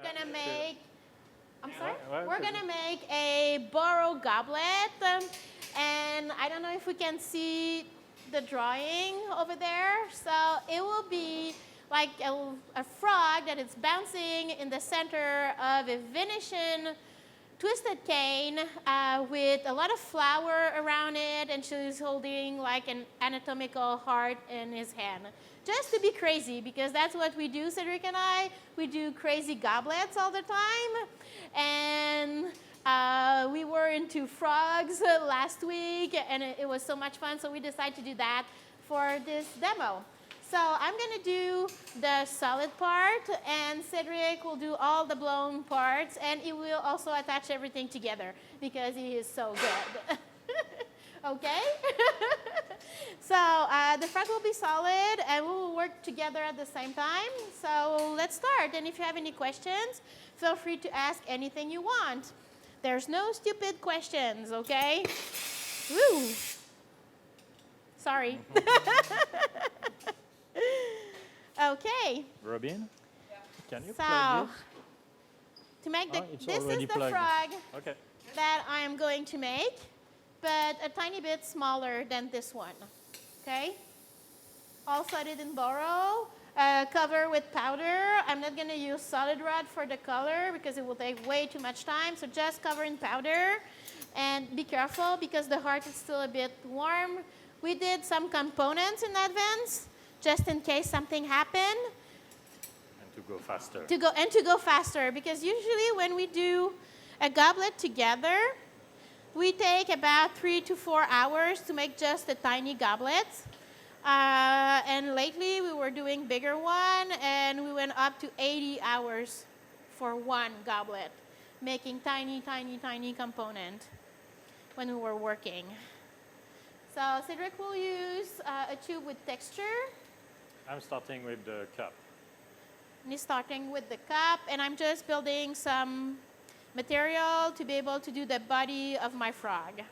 gonna make, I'm sorry? We're gonna make a boro goblet. And I don't know if we can see the drawing over there. So it will be like a frog that is bouncing in the center of a Venetian twisted cane with a lot of flour around it, and she's holding like an anatomical heart in his hand. Just to be crazy, because that's what we do, Cedric and I. We do crazy goblets all the time. And we were into frogs last week, and it was so much fun, so we decided to do that for this demo. So I'm going to do the solid part, and Cedric will do all the blown parts, and he will also attach everything together because he is so good. Okay? So the front will be solid, and we will work together at the same time. So let's start. And if you have any questions, feel free to ask anything you want. There's no stupid questions, okay? Woo! Sorry. Okay. Robin, can you So, plug to make the, it's this already is the plugged. frog Okay. that I am going to make, but a tiny bit smaller than this one. Okay? All studded in boro, cover with powder. I'm not going to use solid rod for the color because it will take way too much time. So just cover in powder, and be careful because the heart is still a bit warm. We did some components in advance, just in case something happened. And to go faster. To go faster, because usually when we do a goblet together, we take about 3 to 4 hours to make just a tiny goblet. And lately we were doing bigger one, and we went up to 80 hours for one goblet, making tiny, tiny, tiny component when we were working. So Cedric will use a tube with texture. I'm starting with the cup. And he's starting with the cup, and I'm just building some material to be able to do the body of my frog.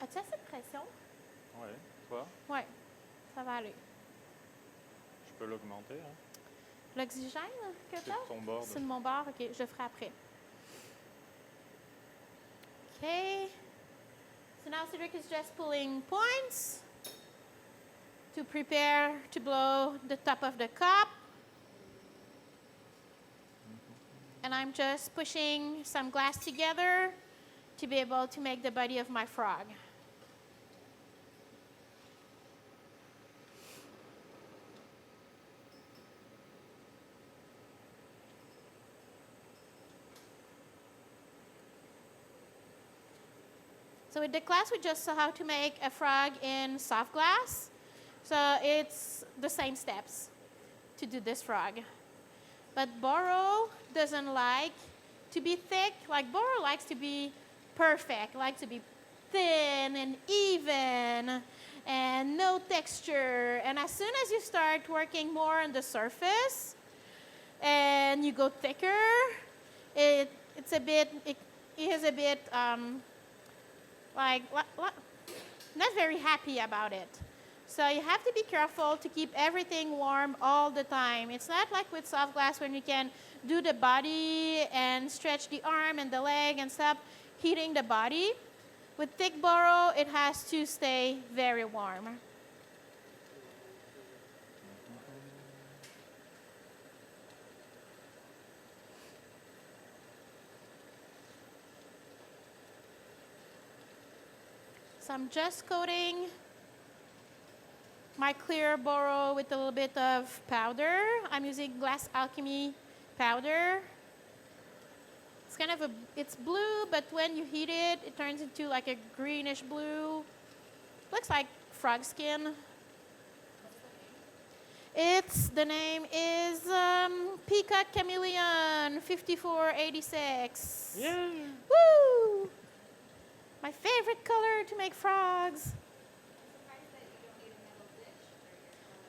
As-tu assez de pression? Oui, toi, Oui, ça va aller. je peux l'augmenter. Hein? L'oxygène que C'est tu as? de ton bord. C'est de mon bord? OK, je le ferai après. OK. So now Cedric is just pulling points to prepare to blow the top of the cup. And I'm just pushing some glass together to be able to make the body of my frog. So with the class, we just saw how to make a frog in soft glass. So it's the same steps to do this frog. But boro doesn't like to be thick. Like boro likes to be perfect, likes to be thin and even and no texture. And as soon as you start working more on the surface and you go thicker, it is a bit not very happy about it. So you have to be careful to keep everything warm all the time. It's not like with soft glass when you can do the body and stretch the arm and the leg and stop heating the body. With thick boro, it has to stay very warm. So I'm just coating my clear boro with a little bit of powder. I'm using Glass Alchemy powder. It's kind of it's blue, but when you heat it, it turns into like a greenish blue. Looks like frog skin. The name is Peacock Chameleon 5486. Yeah. Woo! My favorite color to make frogs.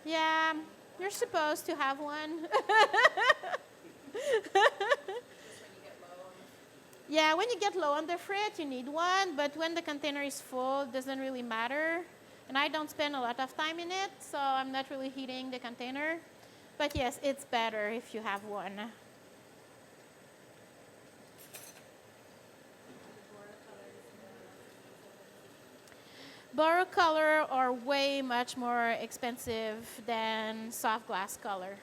Yeah, you're supposed to have one. Yeah, when you get low on the frit, you need one, but when the container is full, it doesn't really matter. And I don't spend a lot of time in it, so I'm not really heating the container. But yes, it's better if you have one. Boro color are way much more expensive than soft glass color.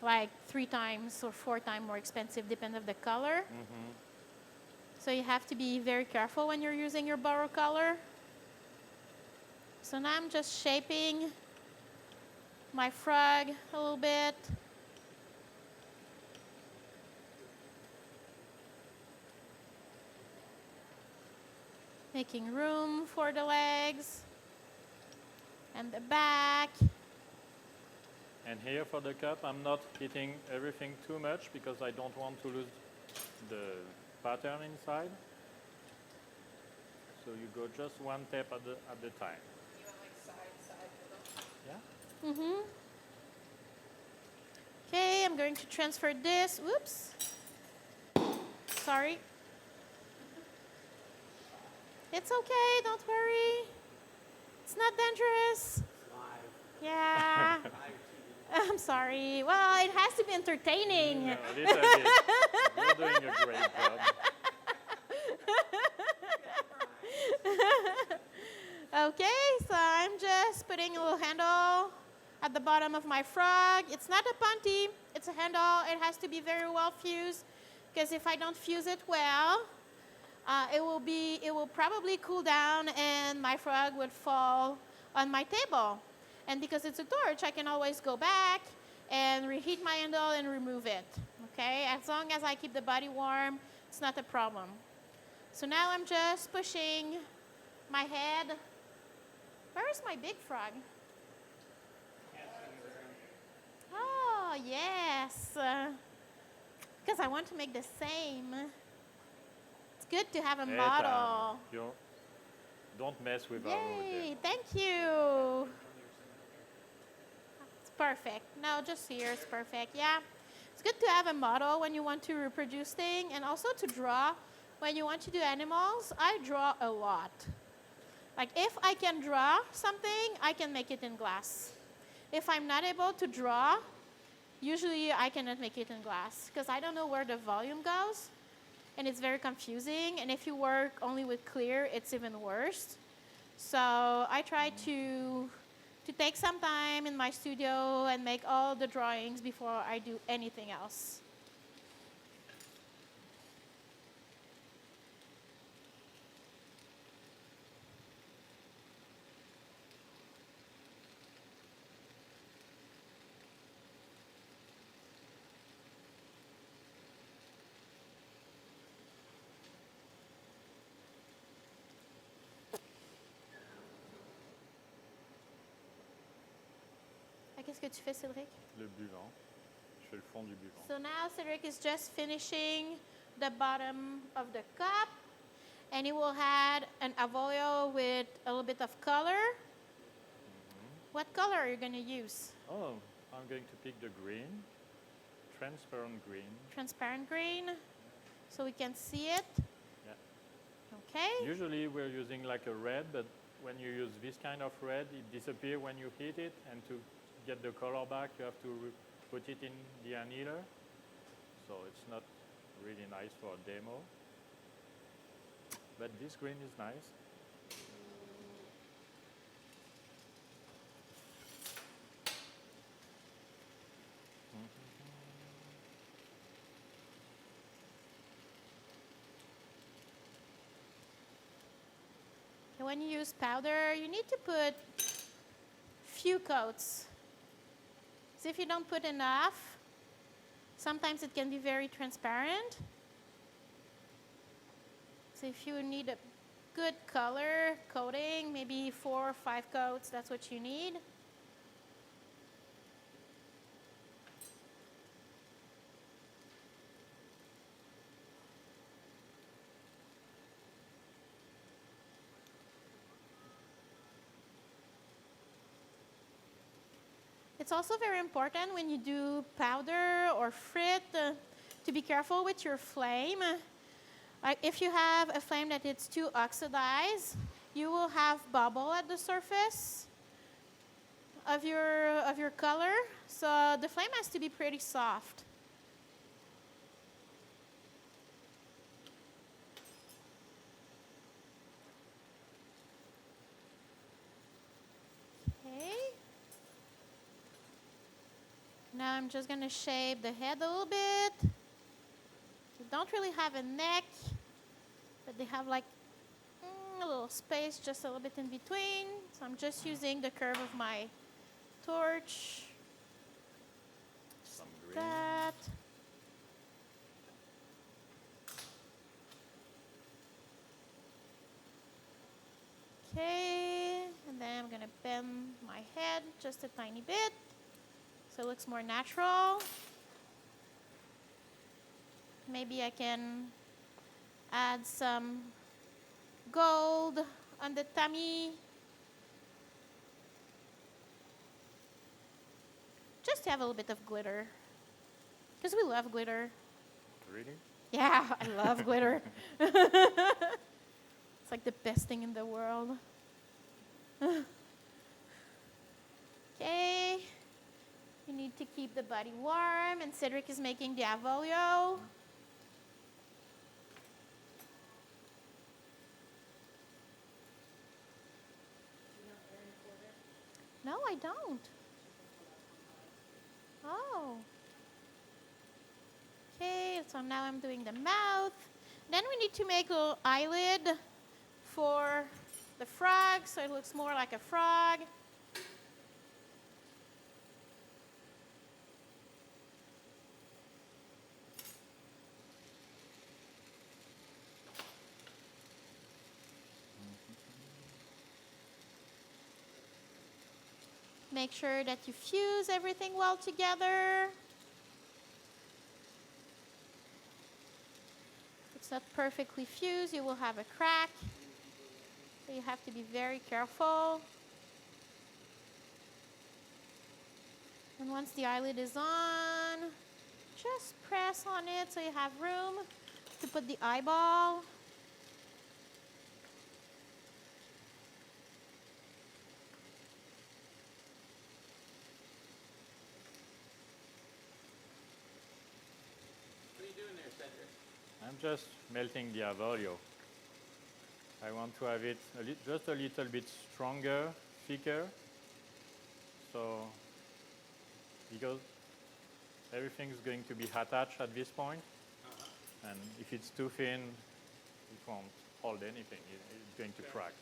Like 3 times or 4 times more expensive, depending on the color. So you have to be very careful when you're using your boro color. So now I'm just shaping my frog a little bit. Making room for the legs and the back. And here for the cup, I'm not hitting everything too much because I don't want to lose the pattern inside. So you go just one step at the time. You want like side, Yeah? Mm-hmm. Okay, I'm going to transfer this. Whoops. Sorry. It's okay, don't worry. It's not dangerous. Yeah. I'm sorry. Well, it has to be entertaining. No, a little bit. You're doing a great job. Okay, so I'm just putting a little handle at the bottom of my frog. It's not a punty, it's a handle. It has to be very well fused, because if I don't fuse it well, it will probably cool down and my frog would fall on my table. And because it's a torch, I can always go back and reheat my handle and remove it. Okay, as long as I keep the body warm, it's not a problem. So now I'm just pushing my head. Where is my big frog? Oh, yes. Because I want to make the same. It's good to have a model. Don't mess with our wood. Yay, thank you. It's perfect. No, just here, it's perfect. Yeah. It's good to have a model when you want to reproduce things, and also to draw when you want to do animals. I draw a lot. Like if I can draw something, I can make it in glass. If I'm not able to draw, usually I cannot make it in glass because I don't know where the volume goes, and it's very confusing. And if you work only with clear, it's even worse. So I try to take some time in my studio and make all the drawings before I do anything else. Qu'est-ce que tu fais, Cédric? Le buvant. Je fais le fond du buvant. So now Cédric is just finishing the bottom of the cup, and he will add an avorio with a little bit of color. What color are you going to use? Oh, I'm going to pick the green, transparent green. Transparent green, so we can see it. Yeah. Okay. Usually we're using like a red, but when you use this kind of red, it disappears when you heat it, and to get the color back, you have to put it in the annealer. So it's not really nice for a demo. But this green is nice. When you use powder, you need to put few coats. So if you don't put enough, sometimes it can be very transparent. So if you need a good color coating, maybe 4 or 5 coats, that's what you need. it's also very important when you do powder or frit to be careful with your flame. Like if you have a flame that it's too oxidized, you will have bubble at the surface of your color. So the flame has to be pretty soft. Okay. Now I'm just going to shape the head a little bit. They don't really have a neck, but they have like a little space just a little bit in between. So I'm just using the curve of my torch. Some green. That. Okay, and then I'm going to bend my head just a tiny bit so it looks more natural. Maybe I can add some gold on the tummy. Just to have a little bit of glitter. Because we love glitter. Really? Yeah, I love glitter. It's like the best thing in the world. Okay. You need to keep the body warm, and Cedric is making the avolio. No, I don't. Oh. Okay, so now I'm doing the mouth. Then we need to make a little eyelid for the frog, so it looks more like a frog. Make sure that you fuse everything well together. If it's not perfectly fused, you will have a crack. So you have to be very careful. And once the eyelid is on, just press on it so you have room to put the eyeball. I'm just melting the avolio. I want to have it just a little bit stronger, thicker. So, because everything is going to be attached at this point, and if it's too thin, it won't hold anything. It's going to crack.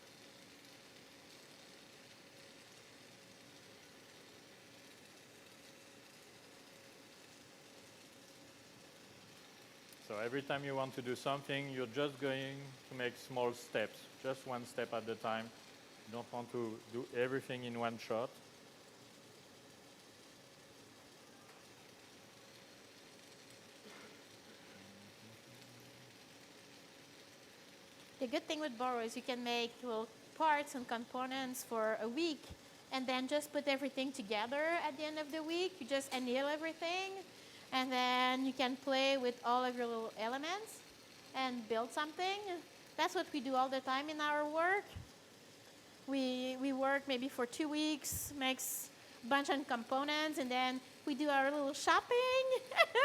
So every time you want to do something, you're just going to make small steps, just one step at a time. You don't want to do everything in one shot. The good thing with boro is you can make little parts and components for a week and then just put everything together at the end of the week. You just anneal everything, and then you can play with all of your little elements and build something. That's what we do all the time in our work. We work maybe for 2 weeks, makes a bunch of components, and then we do our little shopping. Then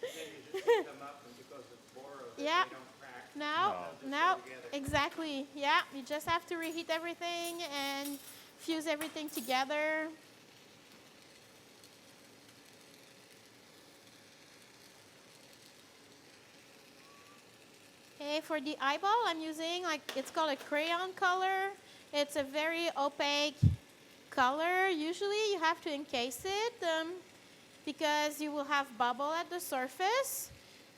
you just pick them up, and because it's boro, Yeah. they don't crack. No, exactly. Yeah, you just have to reheat everything and fuse everything together. Okay, for the eyeball, I'm using it's called a crayon color. It's a very opaque color. Usually you have to encase it because you will have bubble at the surface.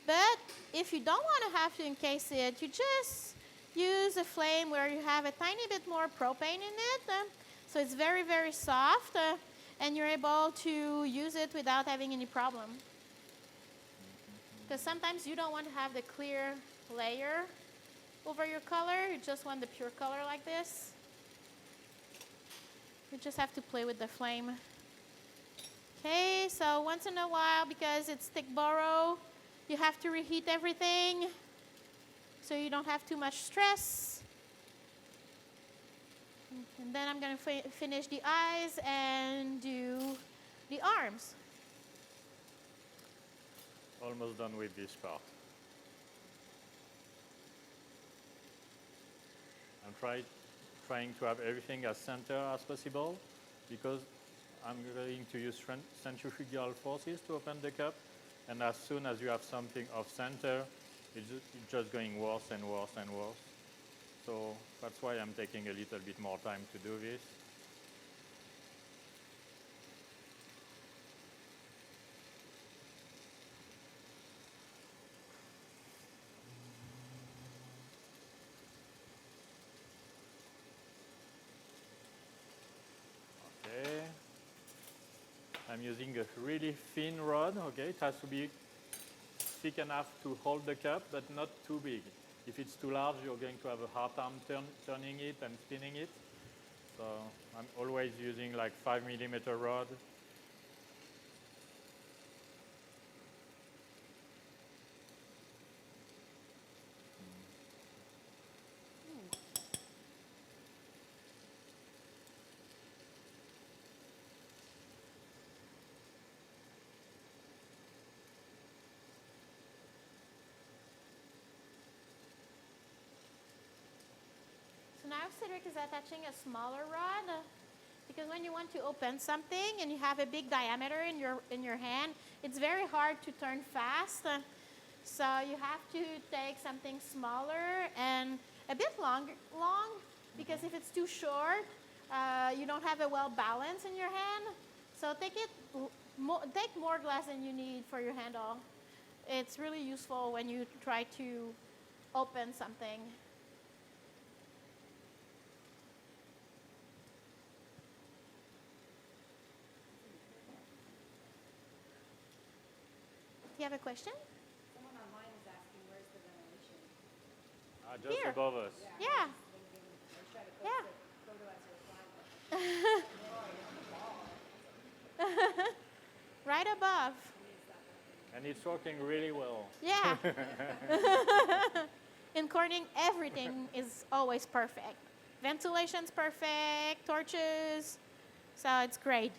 But if you don't want to have to encase it, you just use a flame where you have a tiny bit more propane in it. So it's very, very soft, and you're able to use it without having any problem. Because sometimes you don't want to have the clear layer over your color. You just want the pure color like this. You just have to play with the flame. Okay, so once in a while, because it's thick boro, you have to reheat everything so you don't have too much stress. And then I'm going to finish the eyes and do the arms. Almost done with this part. I'm trying to have everything as center as possible because I'm going to use centrifugal forces to open the cup, and as soon as you have something off center, it's just going worse and worse and worse. So that's why I'm taking a little bit more time to do this. Okay. I'm using a really thin rod, okay? It has to be thick enough to hold the cup, but not too big. If it's too large, you're going to have a hard time turning it and spinning it. So I'm always using like 5mm rod. So now Cedric is attaching a smaller rod because when you want to open something and you have a big diameter in your hand, it's very hard to turn fast. So you have to take something smaller and a bit long because if it's too short, you don't have a well balance in your hand. So take more glass than you need for your handle. It's really useful when you try to open something. Do you have a question? Someone online is asking where's the ventilation. Just Here. above us. Yeah. Or try to post Yeah. a photo as you're flying. Right above. And it's working really well. Yeah. In Corning, everything is always perfect. Ventilation's perfect, torches, so it's great.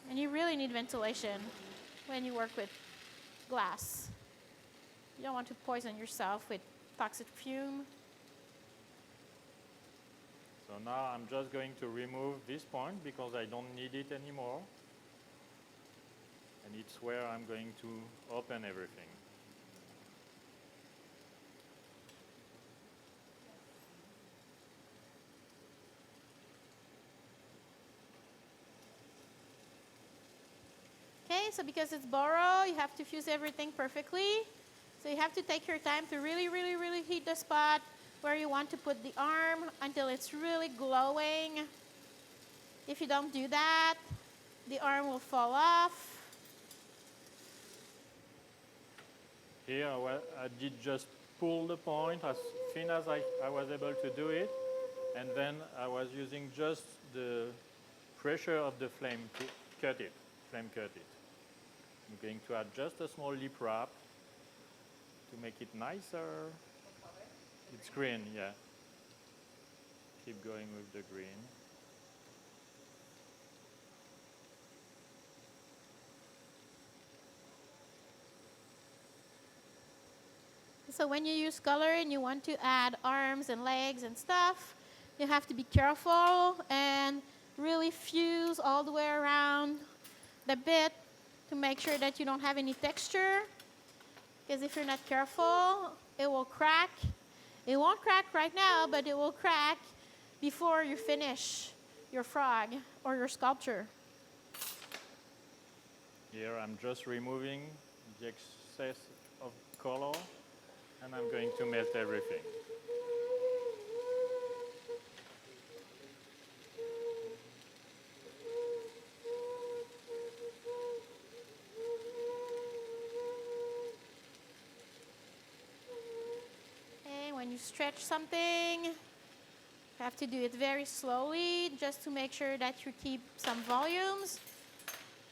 And you really need ventilation when you work with glass. You don't want to poison yourself with toxic fume. So now I'm just going to remove this point because I don't need it anymore. And it's where I'm going to open everything. Okay, so because it's boro, you have to fuse everything perfectly. So you have to take your time to really, really, really heat the spot where you want to put the arm until it's really glowing. If you don't do that, the arm will fall off. Here I did just pull the point as thin as I was able to do it, and then I was using just the pressure of the flame to cut it, flame cut it. I'm going to add just a small lip wrap to make it nicer. It's green, yeah. Keep going with the green. So when you use color and you want to add arms and legs and stuff, you have to be careful and really fuse all the way around the bit to make sure that you don't have any texture. Because if you're not careful, it will crack. It won't crack right now, but it will crack before you finish your frog or your sculpture. Here I'm just removing the excess of color, and I'm going to melt everything. And when you stretch something, You have to do it very slowly just to make sure that you keep some volumes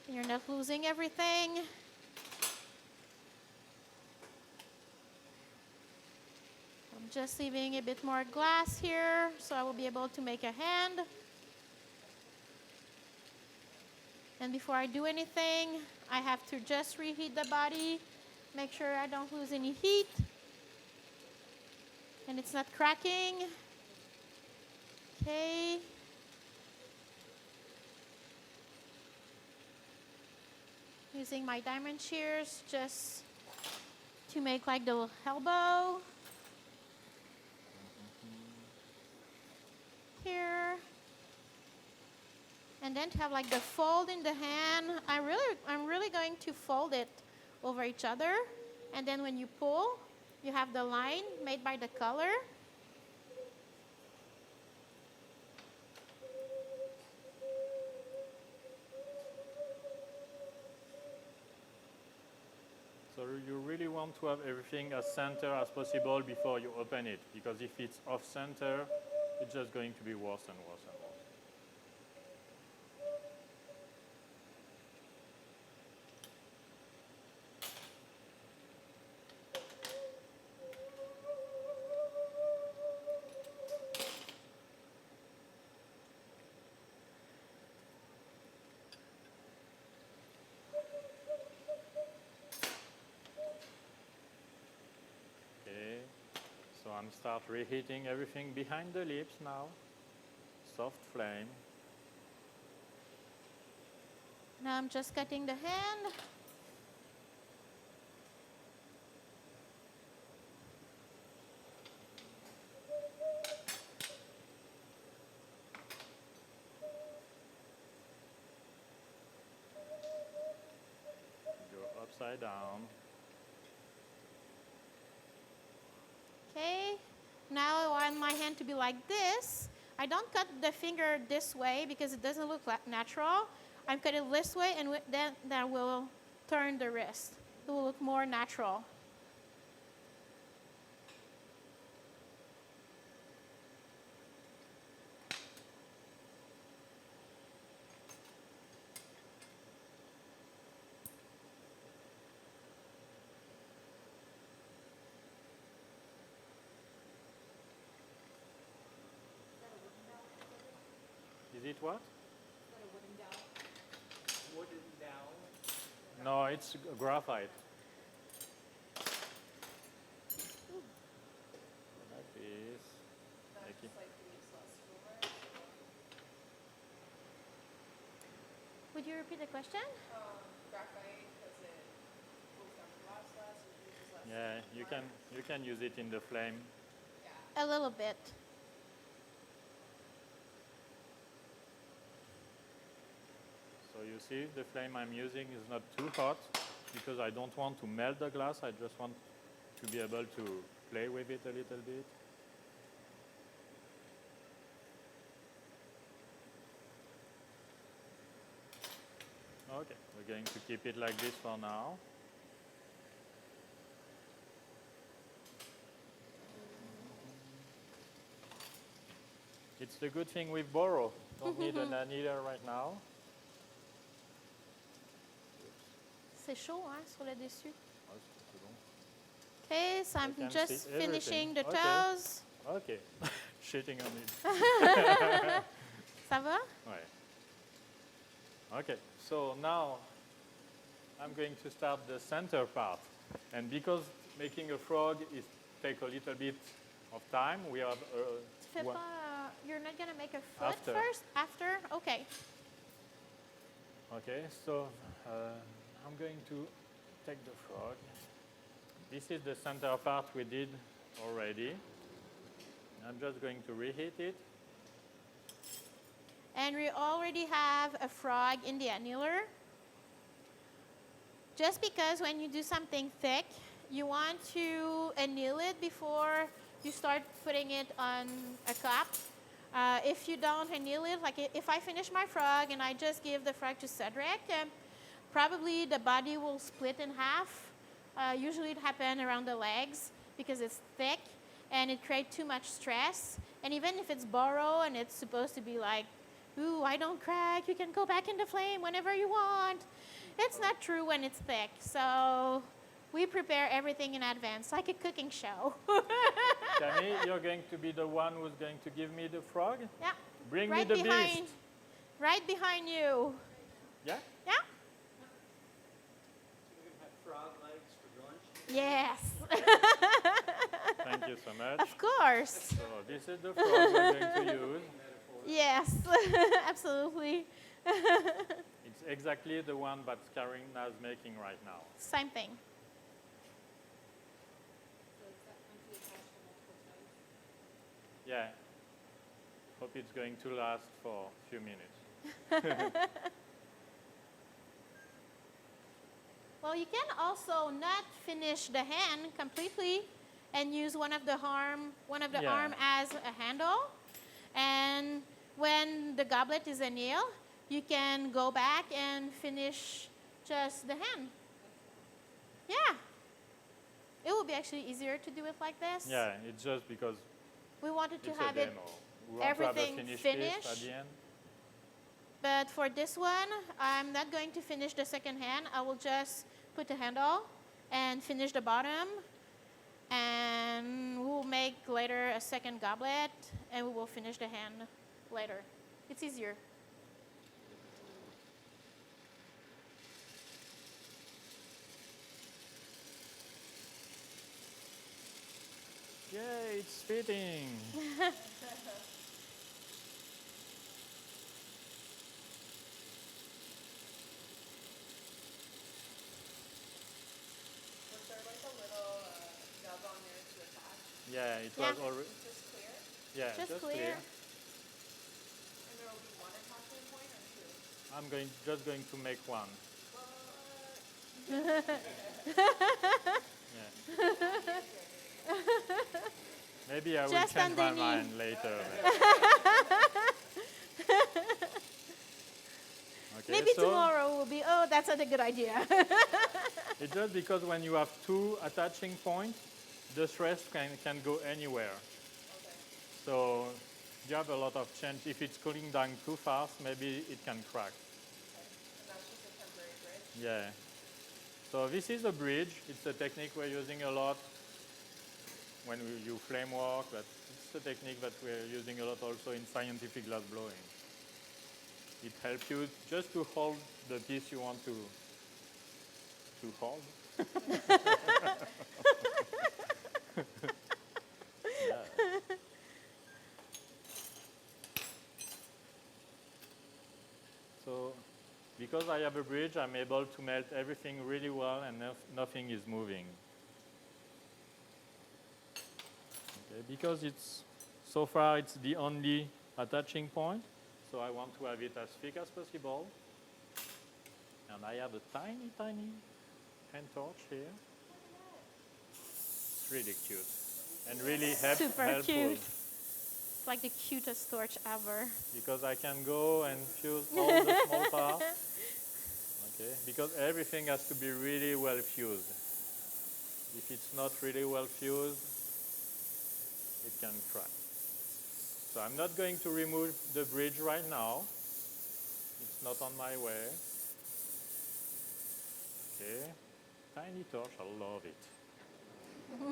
and you're not losing everything. I'm just leaving a bit more glass here so I will be able to make a hand. And before I do anything, I have to just reheat the body, make sure I don't lose any heat and it's not cracking. Okay. Using my diamond shears just to make like the elbow. Here. And then to have like the fold in the hand, I'm really going to fold it over each other. And then when you pull, you have the line made by the color. So you really want to have everything as center as possible before you open it, because if it's off center, it's just going to be worse and worse and worse. So I'm start reheating everything behind the lips now. Soft flame. Now I'm just cutting the hand. Go upside down. Okay, now I want my hand to be like this. I don't cut the finger this way because it doesn't look natural. I'm cutting it this way and then that will turn the wrist. It will look more natural. Is it what? Wooden dowel. No, it's graphite. Like this. Make it. Would you repeat the question? Graphite, because it pulls down the glass less, it uses less. Yeah, you can use it in the flame. A little bit. So you see, the flame I'm using is not too hot because I don't want to melt the glass. I just want to be able to play with it a little bit. Okay, we're going to keep it like this for now. It's the good thing with boro. Don't need an annealer right now. C'est chaud, hein, sur le dessus. Oh, c'est bon. Okay, so I'm can just see everything. finishing the Okay. toes. Okay, shitting on it. Ça va? Ouais. Okay, so now I'm going to start the center part. And because making a frog is take a little bit of time, we have Tu fais one- pas, you're not going to make a foot After. first? After? Okay. Okay, so I'm going to take the frog. This is the center part we did already. I'm just going to reheat it. And we already have a frog in the annealer. Just because when you do something thick, you want to anneal it before you start putting it on a cup. If you don't anneal it, like if I finish my frog and I just give the frog to Cedric, probably the body will split in half. Usually it happens around the legs because it's thick. and it creates too much stress. And even if it's boro and it's supposed to be like, ooh, I don't crack, you can go back in the flame whenever you want. It's not true when it's thick. So we prepare everything in advance, like a cooking show. Tammy, you're going to be the one who's going to give me the frog? Yeah. Bring Right me the behind, beast. right behind you. Yeah? Yeah? We're gonna have frog legs for lunch. Yes. Thank you so much. Of course. So this is the frog we're going to use. Yes, absolutely. It's exactly the one that Karina is making right now. Same thing. So is that going to be attached to multiple times? Yeah. Hope it's going to last for a few minutes. Well, you can also not finish the hand completely and use one of the arm as a handle. And when the goblet is annealed, you can go back and finish just the hand. Yeah. It will be actually easier to do it like this. Yeah, it's just because We wanted to it's have a it, demo. We want to have a everything finished piece at finished. the end. but for this one, I'm not going to finish the second hand. I will just put the handle and finish the bottom. And we'll make later a second goblet, and we will finish the hand later. It's easier. Yay, it's fitting. Was there like a little nub on there to attach? Yeah, it Yeah. was already. Just clear? Yeah, Just clear. clear. And there will be one attachment point or two? I'm just going to make one. What? Yeah. Maybe I will Just change my underneath. mind later. Okay, Maybe so tomorrow will be, oh, that's not a good idea. it's just because when you have two attaching points, the stress can go anywhere. Okay. So you have a lot of chance. If it's cooling down too fast, maybe it can crack. Okay. And that's just a temporary bridge? Yeah. So this is a bridge. It's a technique we're using a lot when you flame work, but it's a technique that we're using a lot also in scientific glass blowing. It helps you just to hold the piece you want to hold. Yeah. So because I have a bridge, I'm able to melt everything really well and nothing is moving. Okay, because so far it's the only attaching point, so I want to have it as thick as possible. And I have a tiny, tiny hand torch here. It's really cute and really Super helpful. cute. It's like the cutest torch ever. Because I can go and fuse all the small parts. Okay, because everything has to be really well fused. If it's not really well fused, it can crack. So I'm not going to remove the bridge right now. It's not on my way. Okay, tiny torch, I love it. Is that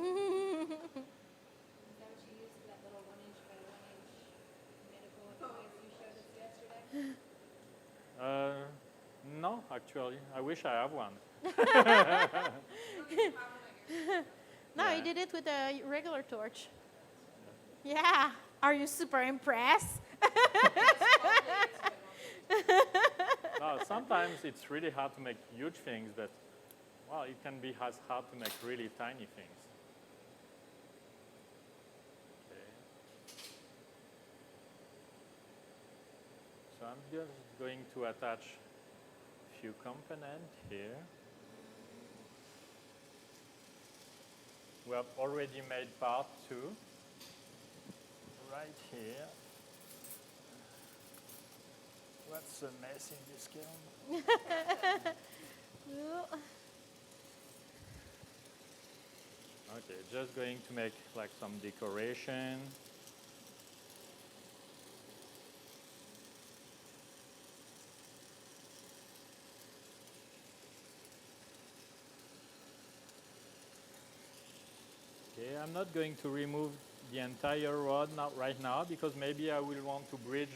what you used for that little 1-inch by 1-inch medical device you showed us yesterday? No, actually, I wish I have one. No, Yeah. you did it with a regular torch. Yeah. Are you super impressed? No, sometimes it's really hard to make huge things, but well, it can be as hard to make really tiny things. Okay. So I'm just going to attach a few components here. We have already made part 2 right here. What's a mess in this kiln? Okay, just going to make like some decoration. Okay, I'm not going to remove the entire rod not right now because maybe I will want to bridge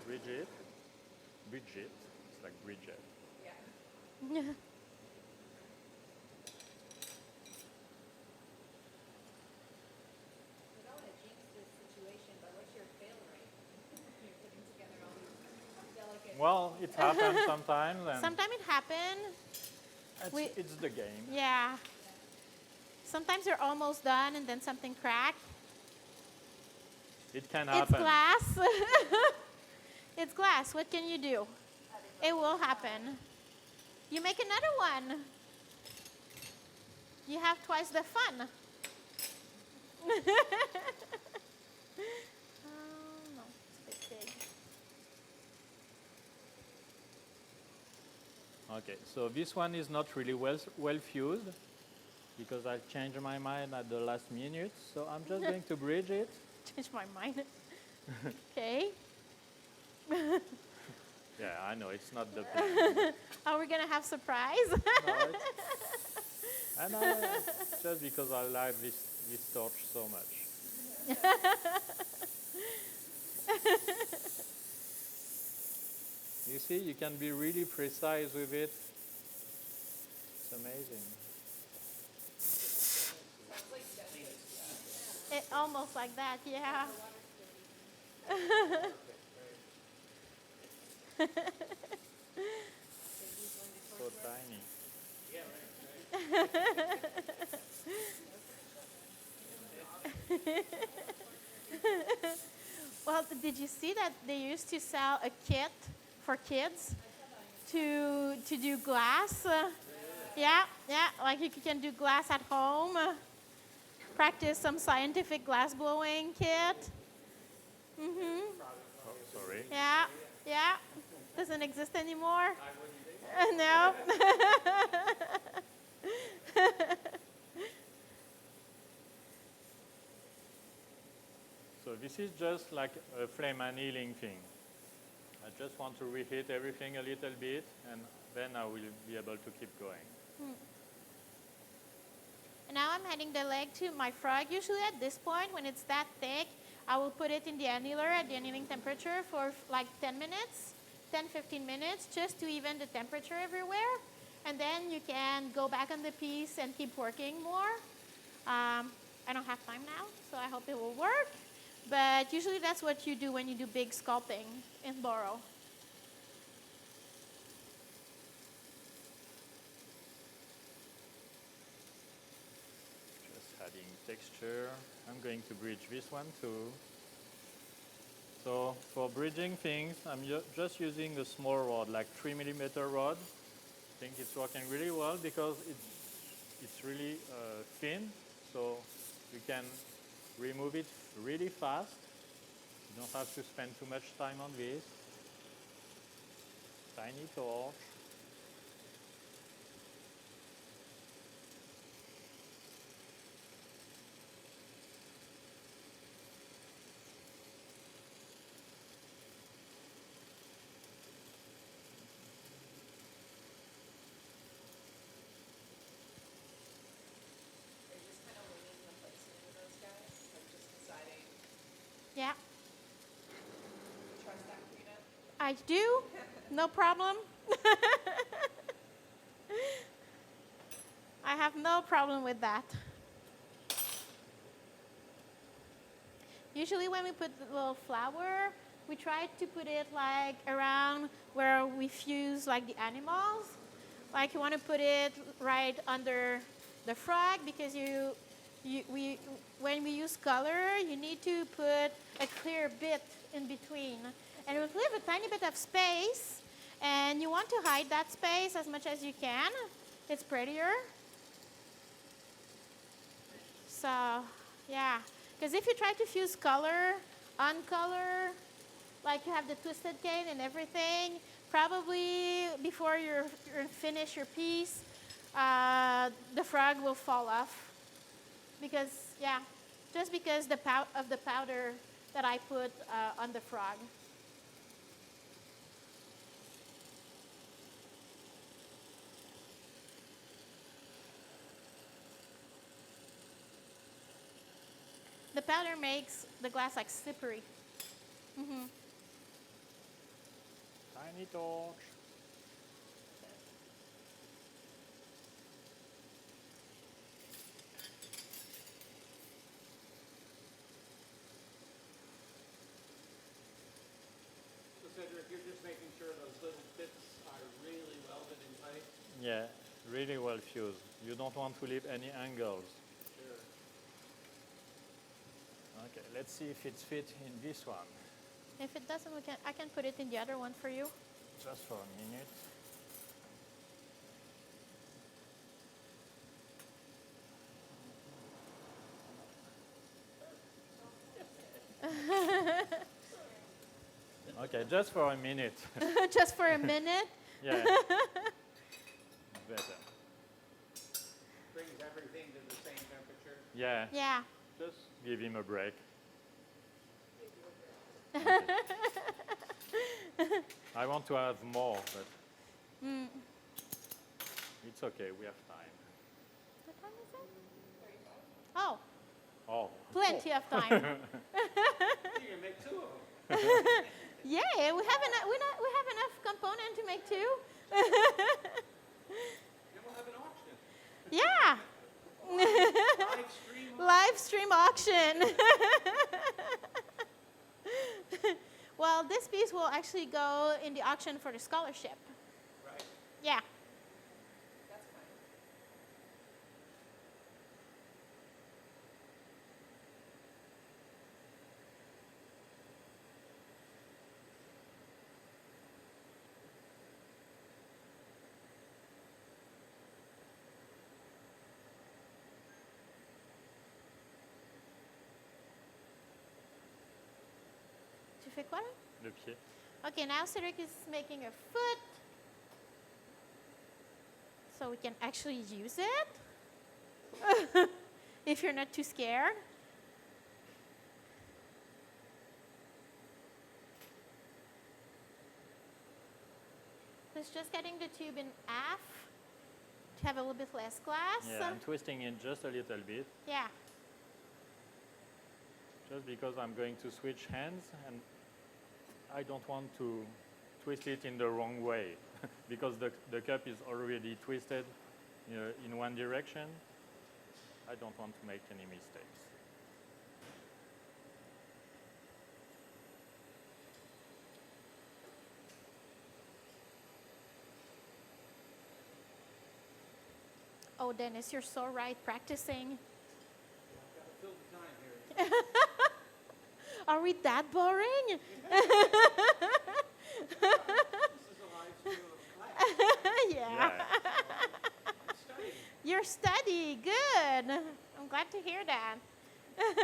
it. It's like bridge it. Yeah. We don't want to jinx this situation, but what's your fail rate? You're putting together all these delicate. Well, it happens sometimes, and Sometimes it happens. it's the game. Yeah. Sometimes you're almost done and then something cracked. It can It's happen. glass. It's glass. What can you do? It will happen. You make another one. You have twice the fun. Oh, no, it's a bit big. Okay, so this one is not really well fused because I changed my mind at the last minute. So I'm just going to bridge it. Change my mind. Okay. Yeah, I know it's not the plan. Are we gonna have surprise? No, and just because I like this torch so much. You see, you can be really precise with it. It's amazing. It almost like that, yeah. So tiny. Well, did you see that they used to sell a kit for kids to do glass? Yeah, like you can do glass at home. Practice some scientific glass blowing kit. Oh, sorry. Yeah. Doesn't exist anymore. No. So this is just like a flame annealing thing. I just want to reheat everything a little bit, and then I will be able to keep going. And now I'm adding the leg to my frog. Usually at this point, when it's that thick, I will put it in the annealer at the annealing temperature for like 10 minutes, 10-15 minutes, just to even the temperature everywhere. And then you can go back on the piece and keep working more. I don't have time now, so I hope it will work. But usually that's what you do when you do big sculpting in boro. Just adding texture. I'm going to bridge this one too. So for bridging things, I'm just using a small rod, like 3mm rod. I think it's working really well because it's really thin, so you can remove it really fast. You don't have to spend too much time on this. Tiny torch. Are you just kind of winging the placement of those guys? Like just deciding Yeah, to trust that, Karina? I do. No problem. I have no problem with that. Usually when we put the little flower, we try to put it like around where we fuse like the animals. Like you want to put it right under the frog because when we use color, you need to put a clear bit in between. And we leave a tiny bit of space, and you want to hide that space as much as you can. It's prettier. So, yeah. Because if you try to fuse color on color, like you have the twisted cane and everything, probably before you finish your piece, the frog will fall off. Because, yeah, just because of the powder that I put on the frog. The powder makes the glass like slippery. Mm-hmm. Tiny torch. So Cedric, you're just making sure those little bits are really welded in place? Yeah, really well fused. You don't want to leave any angles. Sure. Okay, let's see if it's fit in this one. If it doesn't, I can put it in the other one for you. Just for a minute. Okay, just for a minute. Just for a minute. Yeah. Better. Brings everything to the same temperature? Yeah. Yeah. Just give him a break. I want to have more, but it's okay. We have time. What time is it? Oh, Oh. plenty of time. You can make two of them. Yeah, we have enough component to make two. Then we'll have an auction. Yeah. Live stream. Live stream auction. Well, this piece will actually go in the auction for the scholarship. Right. Yeah. That's fine. Tu fais quoi là? Le pied. Okay, now Cedric is making a foot. So we can actually use it. If you're not too scared. It's just cutting the tube in half to have a little bit less glass. Yeah, I'm twisting it just a little bit, Yeah. just because I'm going to switch hands and I don't want to twist it in the wrong way because the cup is already twisted in one direction. I don't want to make any mistakes. Oh, Dennis, you're so right. Practicing. I've got to fill the time here. Are we that boring? This is a live stream of class. Yeah. I'm studying. You're steady. Good. I'm glad to hear that. Okay.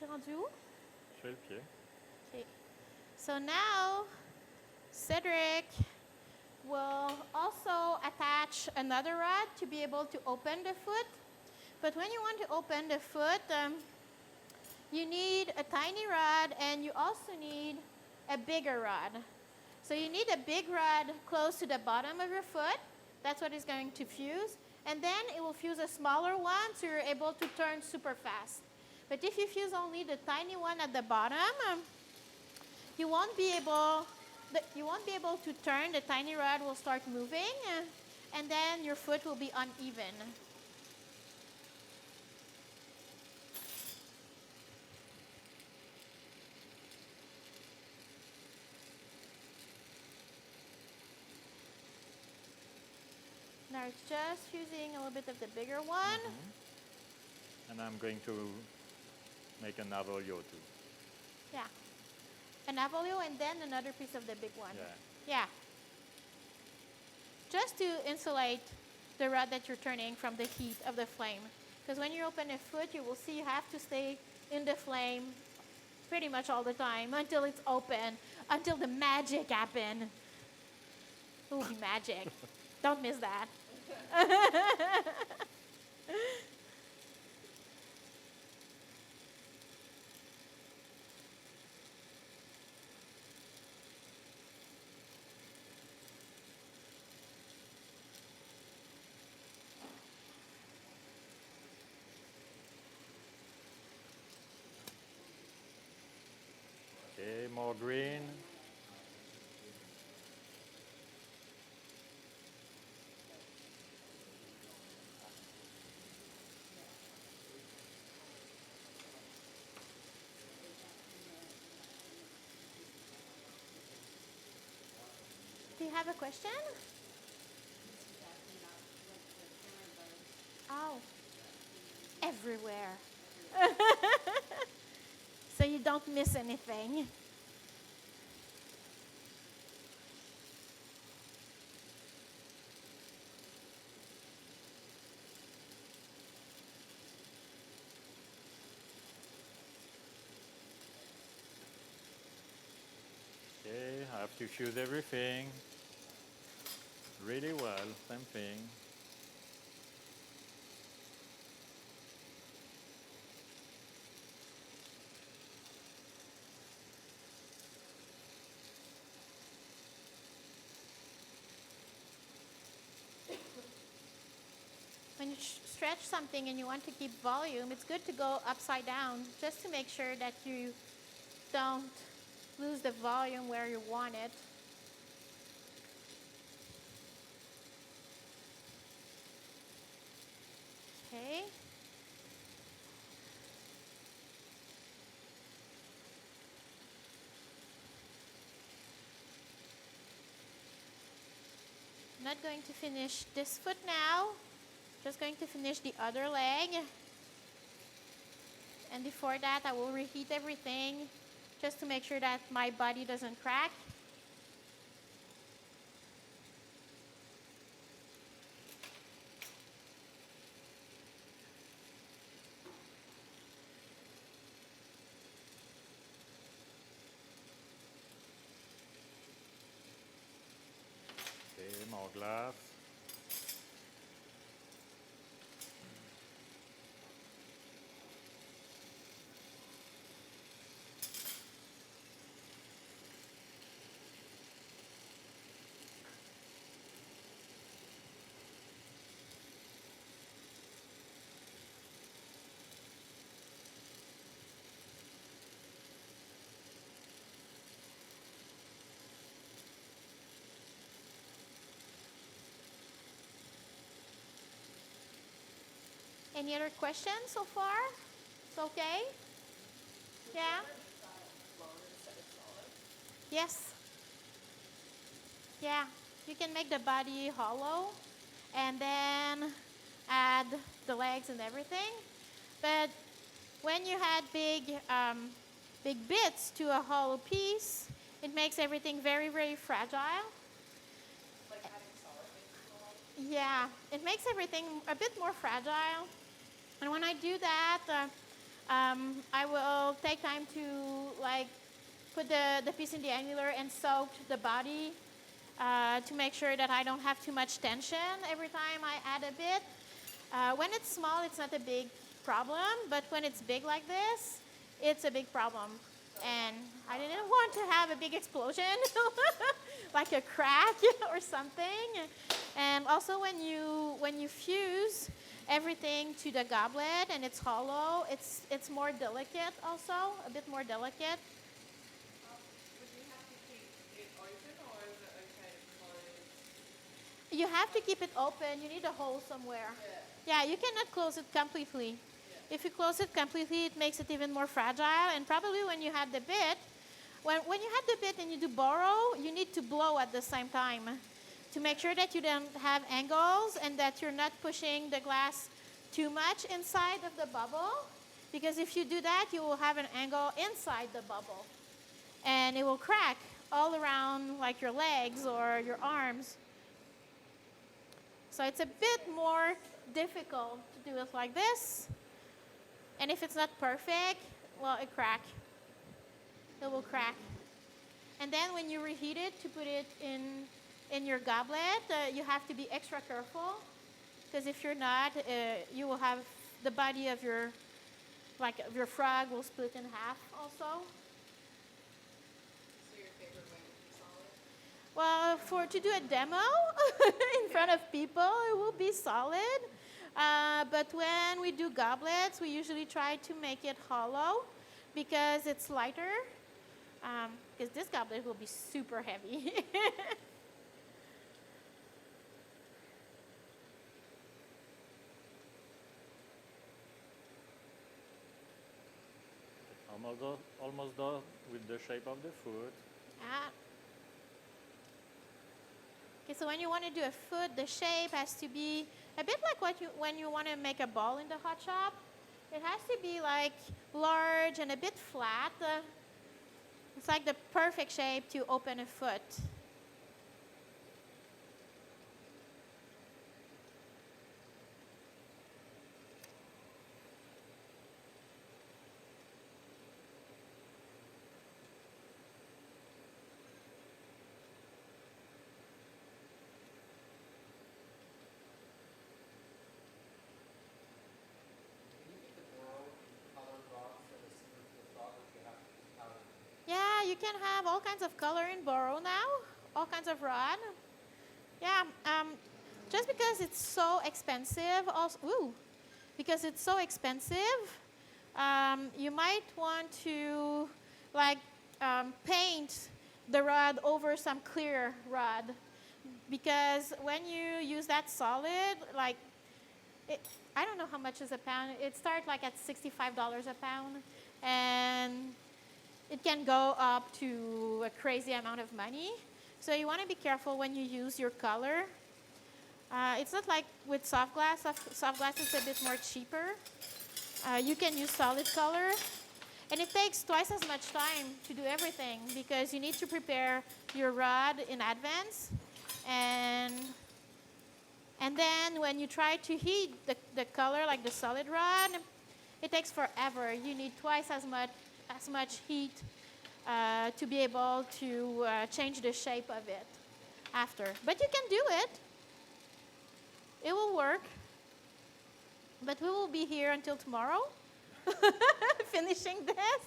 T'es rendu où? Je fais le pied. Okay. So now Cedric will also attach another rod to be able to open the foot. But when you want to open the foot, you need a tiny rod and you also need a bigger rod. So you need a big rod close to the bottom of your foot. That's what is going to fuse. And then it will fuse a smaller one so you're able to turn super fast. But if you fuse only the tiny one at the bottom, you won't be able to turn. The tiny rod will start moving, and then your foot will be uneven. Now it's just fusing a little bit of the bigger one. And I'm going to make an avolio too. Yeah. An avolio and then another piece of the big one. Yeah. Yeah. Just to insulate the rod that you're turning from the heat of the flame. Because when you open a foot, you will see you have to stay in the flame pretty much all the time until it's open, until the magic happens. It will be magic. Don't miss that. Okay, more green. Do you have a question? Oh, everywhere. So you don't miss anything. Okay, I have to fuse everything really well, same thing. When you stretch something and you want to keep volume, it's good to go upside down just to make sure that you don't lose the volume where you want it. Okay. I'm not going to finish this foot now. Just going to finish the other leg. And before that, I will reheat everything just to make sure that my body doesn't crack. Okay, more glass. Any other questions so far? It's okay? Yeah? Yes. Yeah. You can make the body hollow and then add the legs and everything. But when you add big bits to a hollow piece, it makes everything very, very fragile. Like adding solid bits to the leg? Yeah, it makes everything a bit more fragile. And when I do that, I will take time to like put the piece in the annular and soak the body to make sure that I don't have too much tension every time I add a bit. When it's small, it's not a big problem, but when it's big like this, it's a big problem. And I didn't want to have a big explosion, like a crack or something. And also when you fuse, everything to the goblet and it's hollow, it's more delicate also, a bit more delicate. Would you have to keep it open or is it okay to close? You have to keep it open. You need a hole somewhere. Yeah, you cannot close it completely. If you close it completely, it makes it even more fragile. And probably when you have the bit, when you have the bit and you do boro, you need to blow at the same time to make sure that you don't have angles and that you're not pushing the glass too much inside of the bubble. Because if you do that, you will have an angle inside the bubble. And it will crack all around like your legs or your arms. So it's a bit more difficult to do it like this. And if it's not perfect, well, it cracks. It will crack. And then when you reheat it to put it in your goblet, you have to be extra careful. Because if you're not, you will have the body of your frog will split in half also. So your favorite way would be solid? Well, to do a demo in front of people, it will be solid. But when we do goblets, we usually try to make it hollow because it's lighter. Because this goblet will be super heavy. Almost done with the shape of the foot. Okay, so when you want to do a foot, the shape has to be a bit like when you want to make a ball in the hot shop. It has to be like large and a bit flat. It's like the perfect shape to open a foot. Yeah, you can have all kinds of color in boro now, all kinds of rod. Yeah, just because it's so expensive, you might want to paint the rod over some clear rod, because when you use that solid, I don't know how much is a pound. It starts like at $65 a pound, and it can go up to a crazy amount of money. So you want to be careful when you use your color. It's not like with soft glass. Soft glass is a bit more cheaper. You can use solid color. And it takes twice as much time to do everything because you need to prepare your rod in advance. And then when you try to heat the color, like the solid rod, it takes forever. You need twice as much heat to be able to change the shape of it after. But you can do it. It will work. But we will be here until tomorrow, finishing this.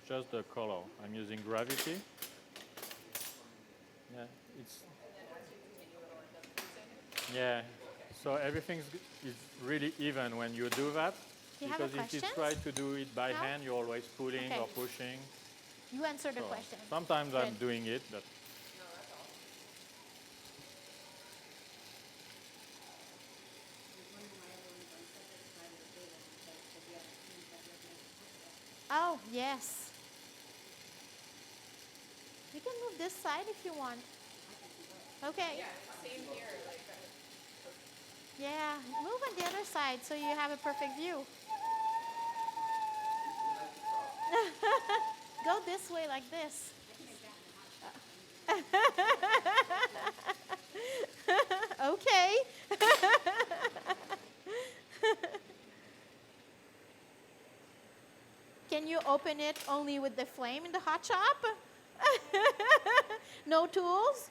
Just the color. I'm using gravity. Yeah, yeah. So everything is really even when you do that. Do you have a because if you question? try to do it by No? hand, you're always pulling Okay. or pushing. You answered the So question. sometimes I'm Good. doing it, but Oh, yes. You can move this side if you want. Okay. Yeah, same here. Yeah, move on the other side so you have a perfect view. Go this way like this. Okay. open it only with the flame in the hot shop. No tools.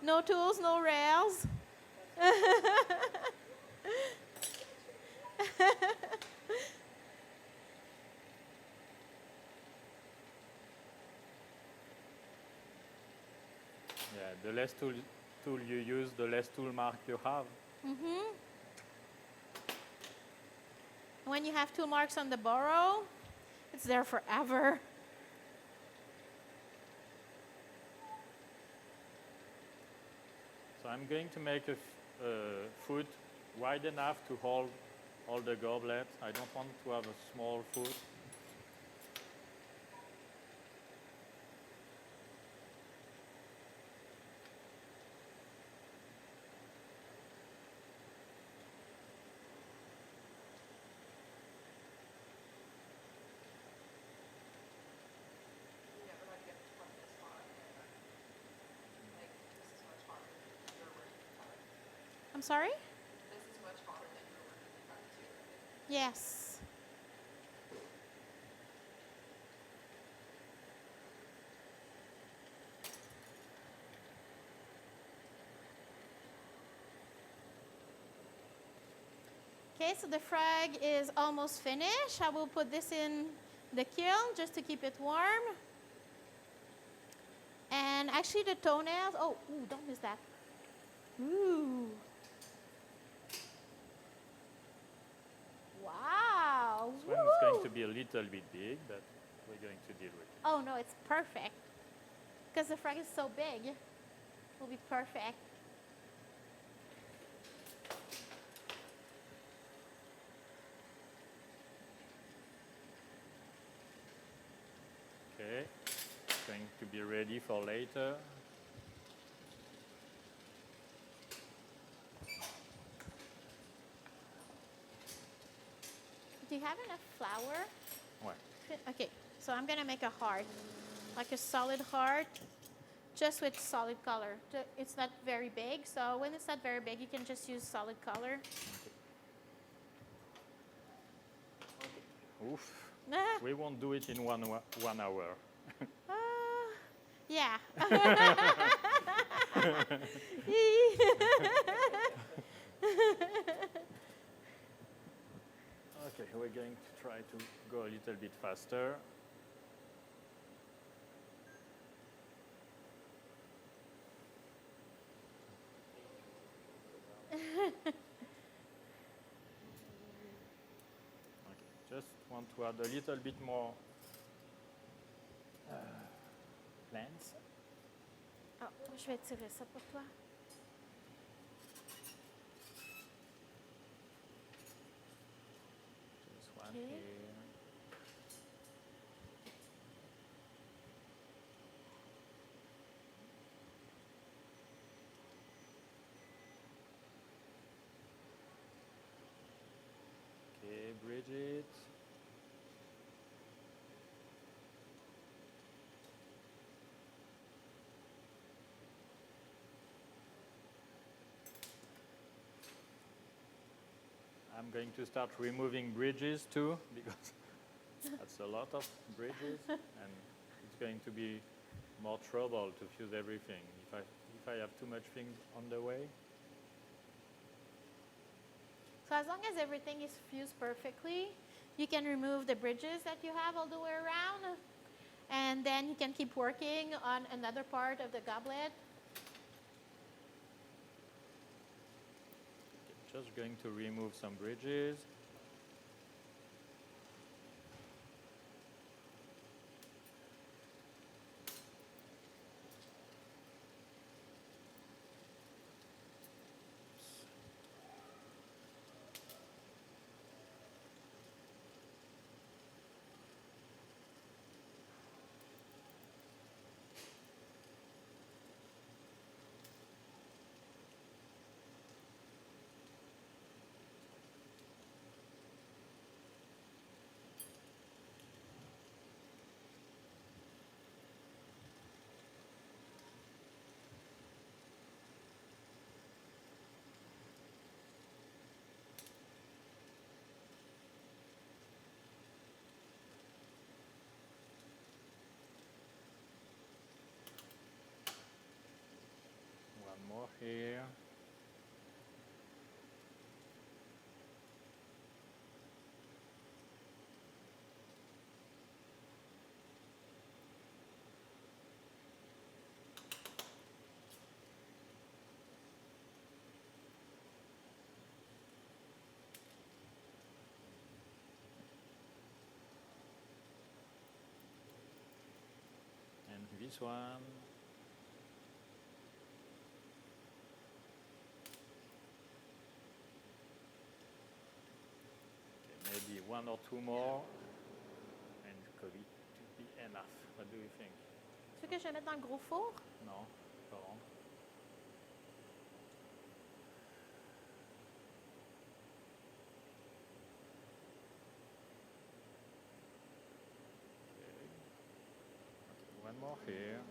No tools, no rails. Yeah, the less tool you use, the less tool mark you have. When you have tool marks on the boro, it's there forever. So I'm going to make a foot wide enough to hold all the goblets. I don't want to have a small foot. You never had to get from this far. Like, this is much harder than your working part. I'm sorry? This is much harder than your working part too. Yes. Okay, so the frog is almost finished. I will put this in the kiln just to keep it warm. And actually the toenails, oh, ooh, don't miss that. Ooh. Wow. This one is going woo. to be a little bit big, but we're going to deal with it. Oh no, it's perfect. Because the frog is so big. It will be perfect. Okay, it's going to be ready for later. Do you have enough flour? What? Okay, so I'm gonna make a heart, like a solid heart, just with solid color. It's not very big, so when it's not very big, you can just use solid color. Oof. We won't do it in 1 hour. Yeah. Okay, we're going to try to go a little bit faster. Okay, just want to add a little bit more plants. Oh, je vais tirer ça pour toi. Just one Okay. here. Okay, Bridget. I'm going to start removing bridges too, because that's a lot of bridges, and it's going to be more trouble to fuse everything if I have too much things on the way. So as long as everything is fused perfectly, you can remove the bridges that you have all the way around, and then you can keep working on another part of the goblet. Just going to remove some bridges. more here. And this one. Okay, maybe one or two more, and could it be enough? What do you think? Tu veux que je le mette dans le gros four? Non, pas bon. Okay, one more here.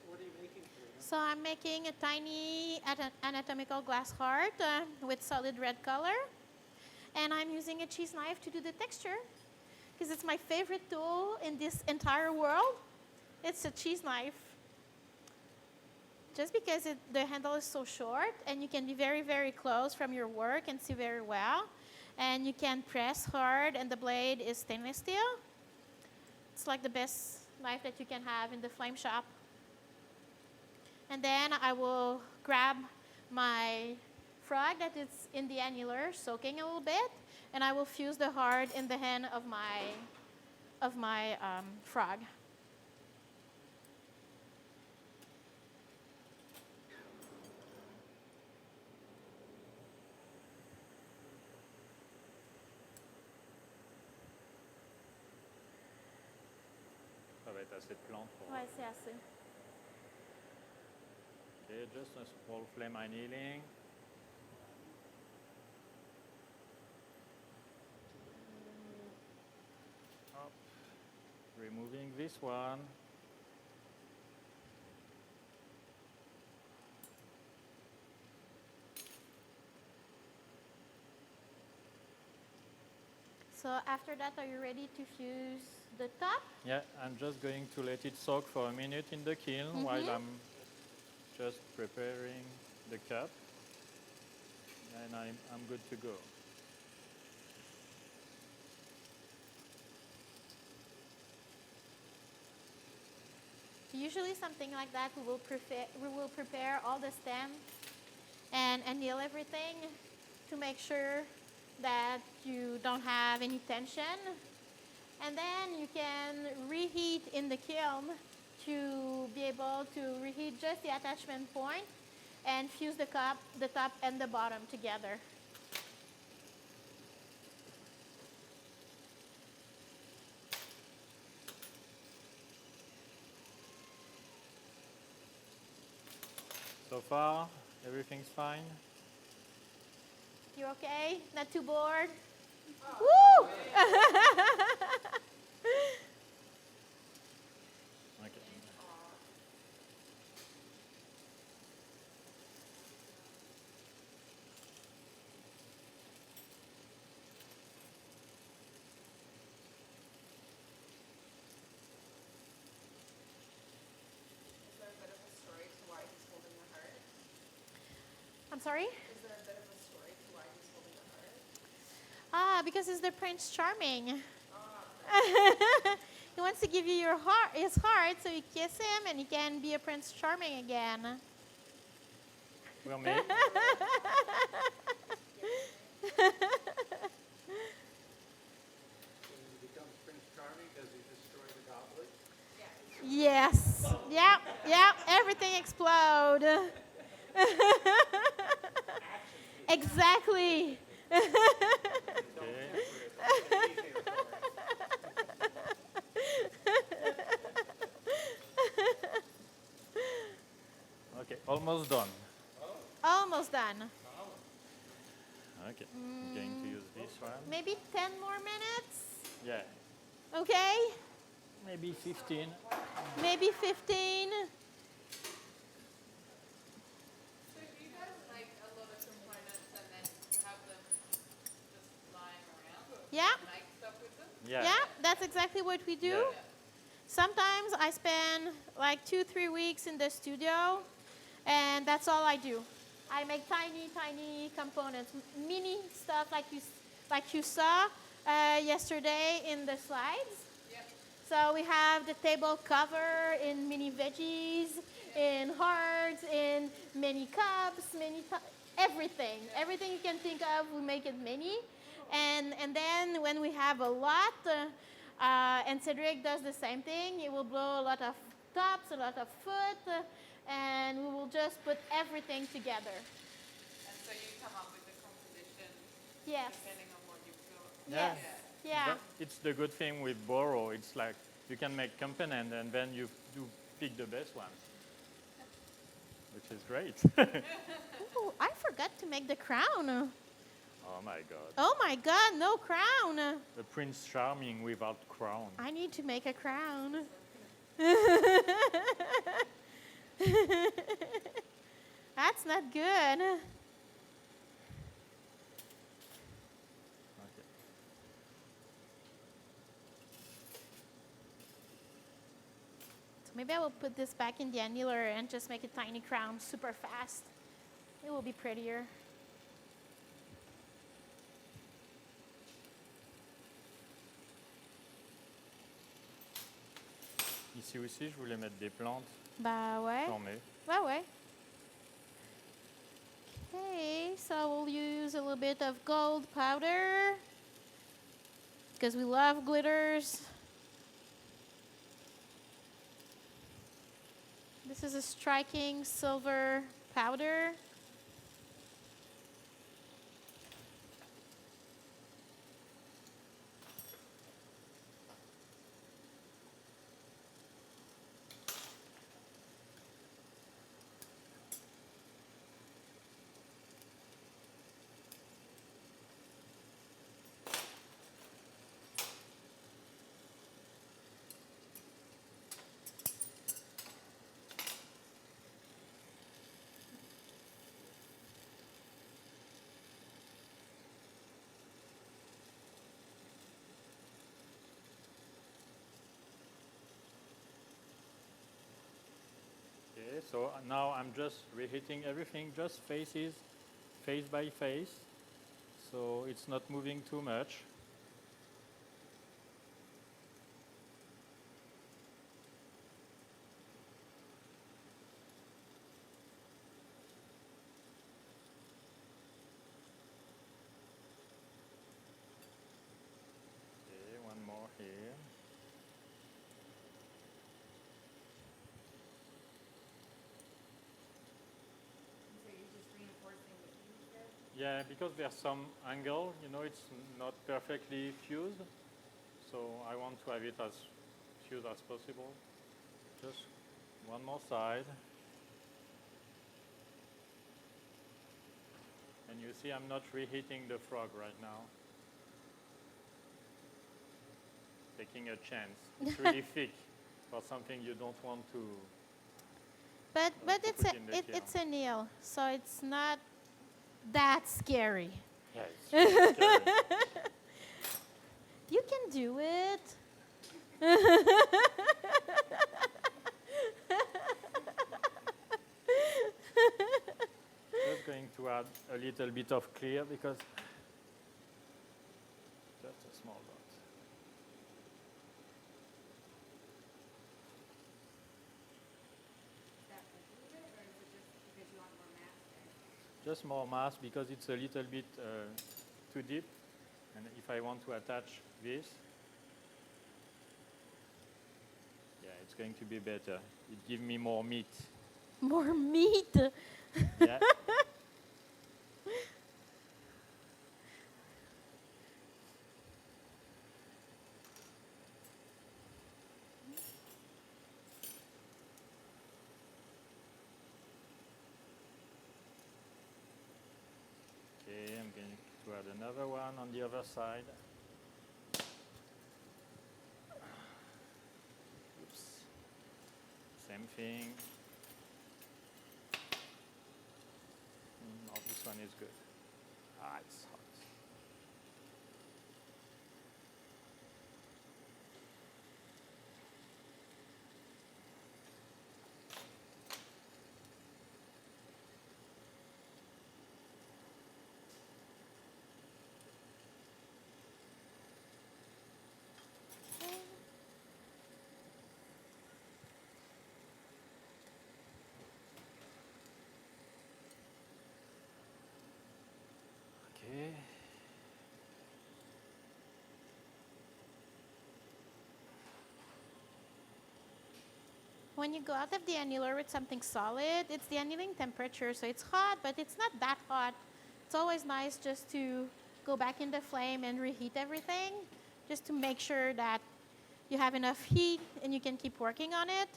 What are you making, Karina? So I'm making a tiny anatomical glass heart with solid red color. And I'm using a cheese knife to do the texture because it's my favorite tool in this entire world. It's a cheese knife. Just because the handle is so short and you can be very, very close from your work and see very well. And you can press hard and the blade is stainless steel. It's like the best knife that you can have in the flame shop. And then I will grab my frog that is in the annular, soaking a little bit, and I will fuse the heart in the hand of my frog. Ça va être assez de plante pour. Ouais, c'est assez. Okay, just a small flame annealing. Up. Removing this one. So after that, are you ready to fuse the top? Yeah, I'm just going to let it soak for a minute in the kiln while I'm just preparing the cup, and I'm good to go. Usually something like that, we will prepare all the stem and anneal everything to make sure that you don't have any tension. And then you can reheat in the kiln to be able to reheat just the attachment point and fuse the cup, the top and the bottom together. So far, everything's fine. You okay? Not too bored? Woo! Okay. Is there a bit of a story to why he's holding the heart? I'm sorry? Is there a bit of a story to why he's holding the heart? Because he's the Prince Charming. He wants to give you his heart so you kiss him and he can be a Prince Charming again. We'll make. When he becomes Prince Charming, does he destroy the goblet? Yes. Yep. Everything explode. Exactly. Okay. Okay, almost done. Almost done. Okay, I'm going to use this one. Maybe 10 more minutes? Yeah, Okay, maybe 15. maybe 15. So do you guys like a lot of components and then have them just lying around or Yeah. make stuff with them? Yeah. Yeah, that's exactly what we do. Yeah. Sometimes I spend like 2-3 weeks in the studio, and that's all I do. I make tiny, tiny components, mini stuff like you saw yesterday in the slides. Yep. So we have the table cover in mini veggies, in hearts, in mini cups, everything. Everything you can think of, we make it mini. And then when we have a lot, and Cedric does the same thing, he will blow a lot of tops, a lot of foot, and we will just put everything together. And so you come up with the composition Yes. depending on what you've got. Yeah. Yes. Yeah. But it's the good thing with boro. It's like you can make component and then you do pick the best one, which is great. Ooh, I forgot to make the crown. Oh my God. Oh my God, no crown. The Prince Charming without crown. I need to make a crown. That's not good. Okay. So maybe I will put this back in the annealer and just make a tiny crown super fast. It will be prettier. Ici aussi, je voulais mettre des plantes Bah ouais. formées. Bah ouais. Okay, so we'll use a little bit of gold powder because we love glitters. This is a striking silver powder. Okay, so now I'm just reheating everything, just face by face, so it's not moving too much. Okay, one more here. So you're just reinforcing the fuse there? Yeah, because there's some angle, it's not perfectly fused, so I want to have it as fused as possible. Just one more side. And you see I'm not reheating the frog right now. Taking a chance. It's really thick for something you don't want to. But to it's put in the kiln. it's a nail, so it's not that scary. Yeah, it's really scary. You can do it. Just going to add a little bit of clear because just a small dot. Is that for glue or is it just because you want more mass there? Just more mass because it's a little bit too deep. And if I want to attach this, yeah, it's going to be better. It gives me more meat. More meat. Yeah. Okay, I'm going to add another one on the other side. Oops. Same thing. Oh, this one is good. Ah, it's hot. Okay. When you go out of the annealer with something solid, it's the annealing temperature, so it's hot, but it's not that hot. It's always nice just to go back in the flame and reheat everything, just to make sure that you have enough heat and you can keep working on it.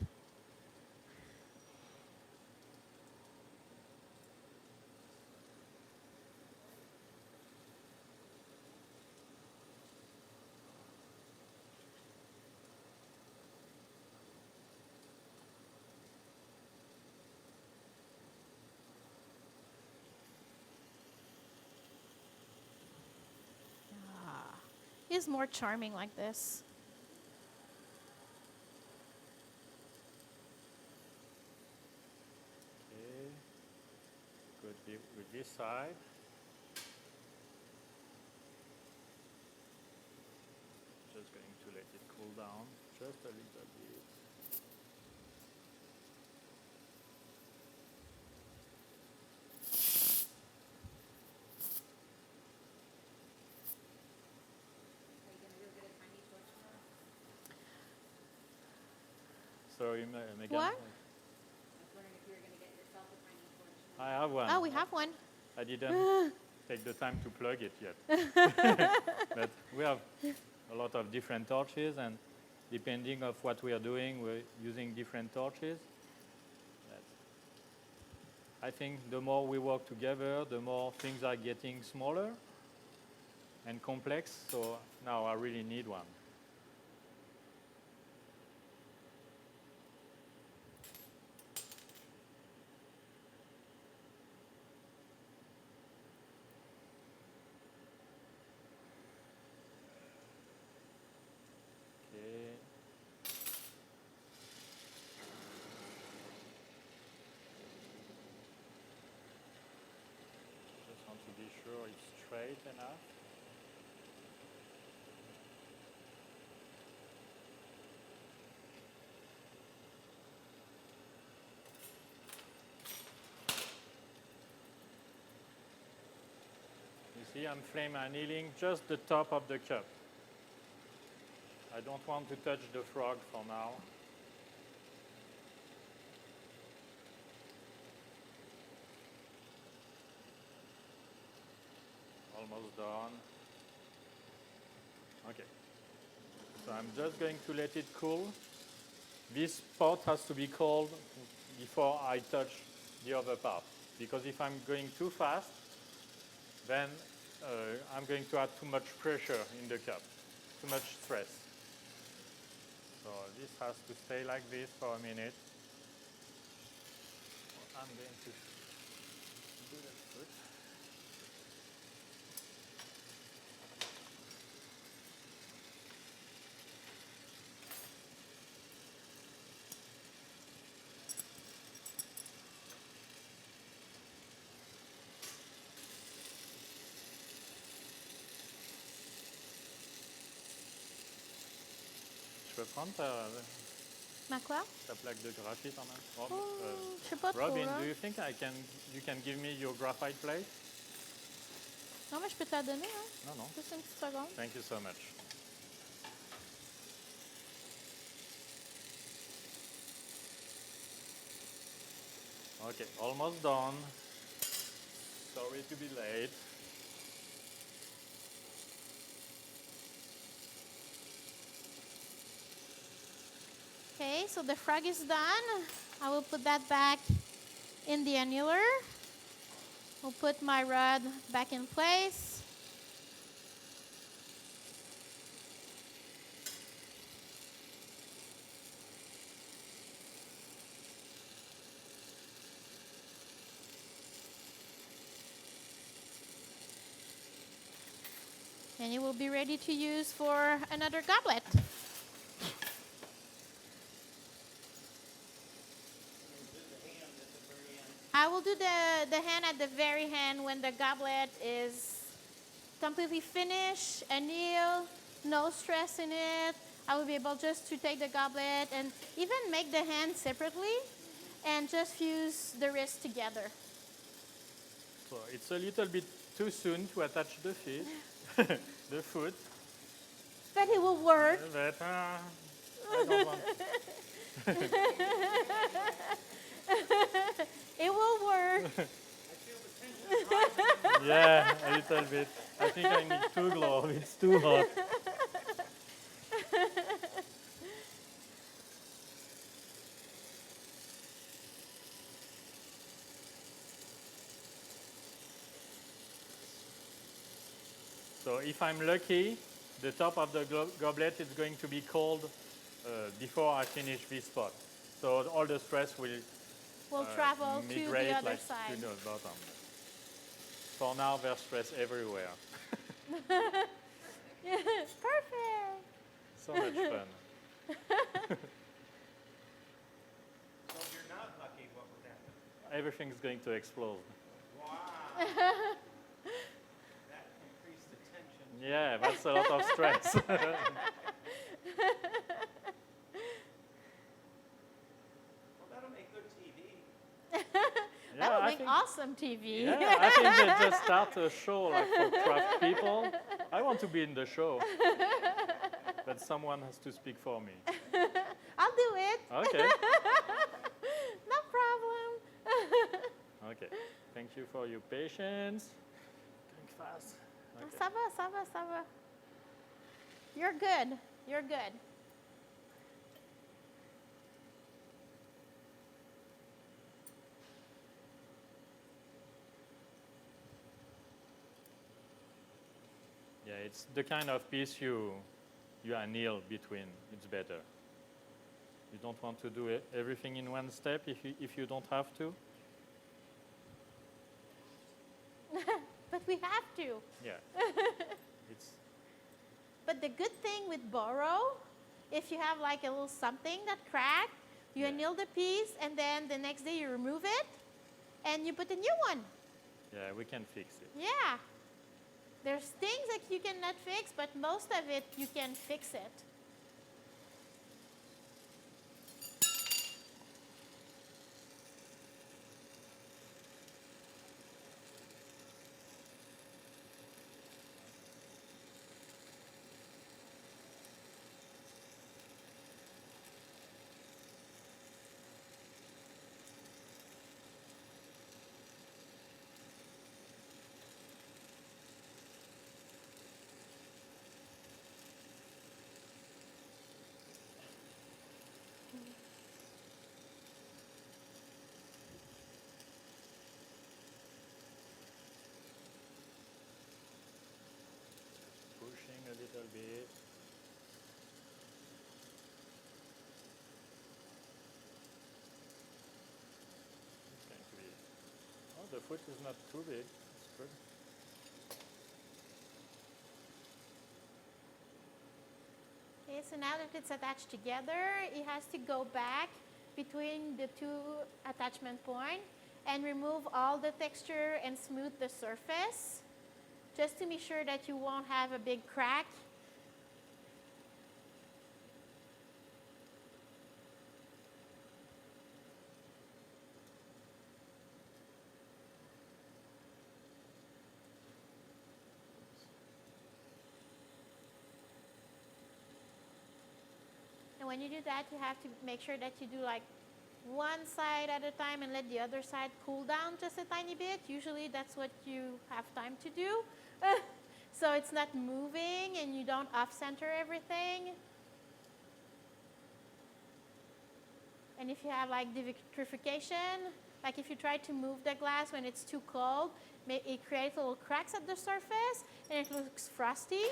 It's more charming like this. Okay. Good with this side. Just going to let it cool down just a little bit. Are you gonna go get a tiny torch tomorrow? Sorry, Megan. What? I was wondering if you were gonna get yourself a tiny torch tomorrow. I have one. Oh, we have one. I didn't take the time to plug it yet. But we have a lot of different torches, and depending of what we are doing, we're using different torches. But I think the more we work together, the more things are getting smaller and complex. So now I really need one. Okay. Just want to be sure it's straight enough. You see, I'm flame annealing just the top of the cup. I don't want to touch the frog for now. Almost done. Okay. So I'm just going to let it cool. This pot has to be cold before I touch the other part. Because if I'm going too fast, then I'm going to add too much pressure in the cup, too much stress. So this has to stay like this for a minute. I'm going to do that first. Je peux prendre Ma quoi? ta plaque de graphite en main? Oh, je sais pas trop, Robin, là. do you think you can give me your graphite plate? Non, mais je peux te la donner, hein? No, no. Juste une petite seconde. Thank you so much. Okay, almost done. Sorry to be late. Okay, so the frog is done. I will put that back in the annealer. We'll put my rod back in place. And it will be ready to use for another goblet. I will do the hand at the very end when the goblet is completely finished, anneal, no stress in it. I will be able just to take the goblet and even make the hand separately and just fuse the wrist together. So it's a little bit too soon to attach the feet, the foot. But it will work. But I don't want. It will work. Yeah, a little bit. I think I need two gloves. It's too hot. So if I'm lucky, the top of the goblet is going to be cold before I finish this spot. So all the stress will Travel to migrate the other like side. to the bottom. For now, there's stress everywhere. Perfect. So much fun. So if you're not lucky, what would happen? Everything's going to explode. Wow. That increased the tension. Yeah, that's a lot of stress. Well, that'll make good TV. That would I make think, awesome TV. yeah, I think they just start a show like for craft people. I want to be in the show, but someone has to speak for me. I'll do it. Okay. No problem. Okay. Thank you for your patience. Going fast. Okay. Ça va, ça va, ça va. You're good. You're good. Yeah, it's the kind of piece you anneal between. It's better. You don't want to do everything in one step if you don't have to. But we have to. Yeah. It's But the good thing with boro, if you have like a little something that cracked, you Yeah. anneal the piece and then the next day you remove it and you put a new one. yeah, we can fix it. Yeah. There's things that you cannot fix, but most of it you can fix it. Pushing a little bit. It's going to be. Oh, the foot is not too big. It's good. Okay, so now that it's attached together, it has to go back between the two attachment points and remove all the texture and smooth the surface, just to make sure that you won't have a big crack. And when you do that, you have to make sure that you do like one side at a time and let the other side cool down just a tiny bit. Usually that's what you have time to do. So it's not moving and you don't off-center everything. And if you have like vitrification, like if you try to move the glass when it's too cold, it creates little cracks at the surface and it looks frosty.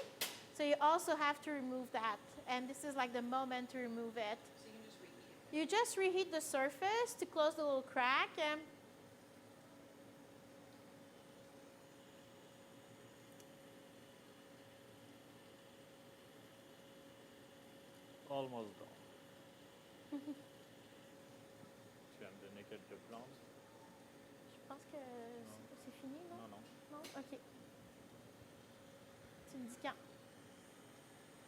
So you also have to remove that. And this is like the moment to remove it. So you can just reheat it. You just reheat the surface to close the little crack. almost done. Tu vas me donner quelques plantes? Je pense que c'est fini, non? Non, non. Non? OK. Tu me dis quand?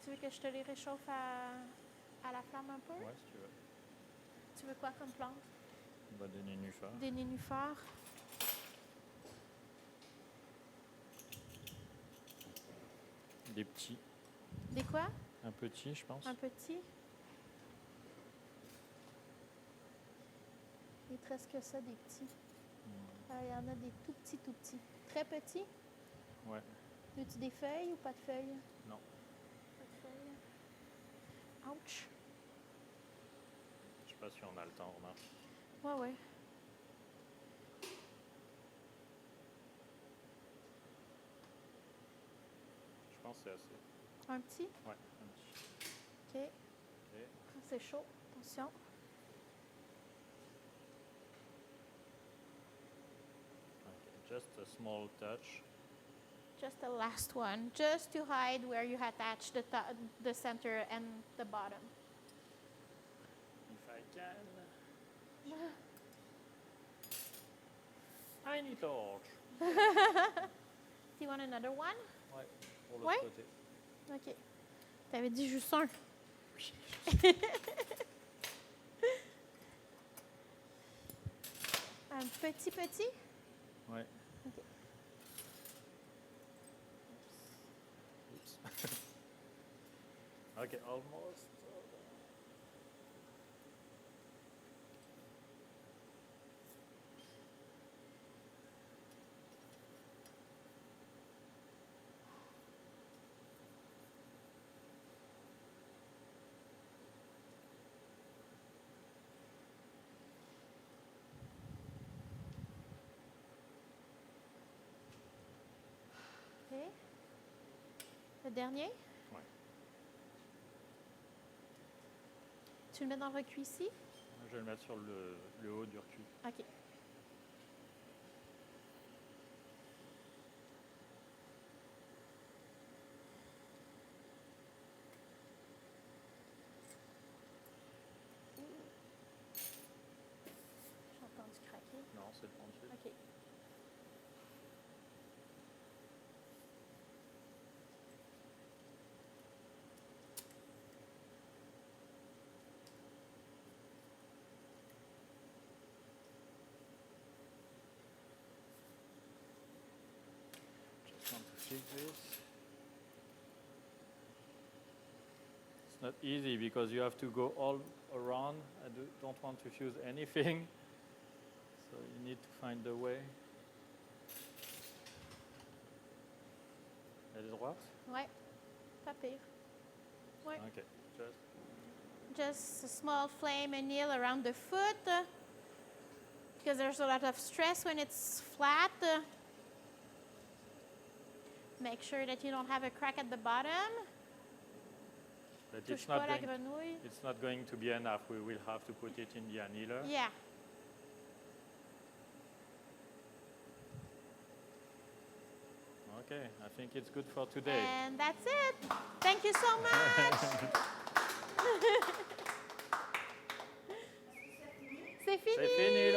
Tu veux que je te les réchauffe à la flamme un peu? Ouais, si tu veux. Tu veux quoi comme plante? Bah, des nénuphars. Des nénuphars. Des petits. Des quoi? Un petit, je pense. Un petit. Il te reste que ça, des petits. Il y en a des tout petits, tout petits. Très petits? Ouais. Veux-tu des feuilles ou pas de feuilles? Non. Pas de feuilles. Ouch. Je sais pas si on a le temps, remarque. Ouais, ouais. Je pense que c'est assez. Un petit? Ouais, un petit. OK. Ok. C'est chaud. Attention. Okay. Just a small touch. Just the last one. Just to hide where you attach the center and the bottom. If I can. Tiny torch. Do you want another one? Ouais, pour Ouais? l'autre côté. OK. T'avais dit juste un. Un petit? Ouais. OK. Oops. Okay, almost. OK. Le dernier? Ouais. Tu le mets dans le recuit ici? Je vais le mettre sur le haut du recuit. OK. J'ai entendu craquer. Non, c'est le pendu. OK. Just want to fix this. It's not easy because you have to go all around. I don't want to fuse anything. So you need to find the way. Elle est droite? Ouais. Pas pire. Ouais. Okay, just. Just a small flame anneal around the foot because there's a lot of stress when it's flat. Make sure that you don't have a crack at the bottom. But Touche pas la grenouille. it's not going to be enough. We will have to put it in the annealer. Yeah. Okay, I think it's good for today. And that's it. Thank you so much. C'est fini. C'est fini!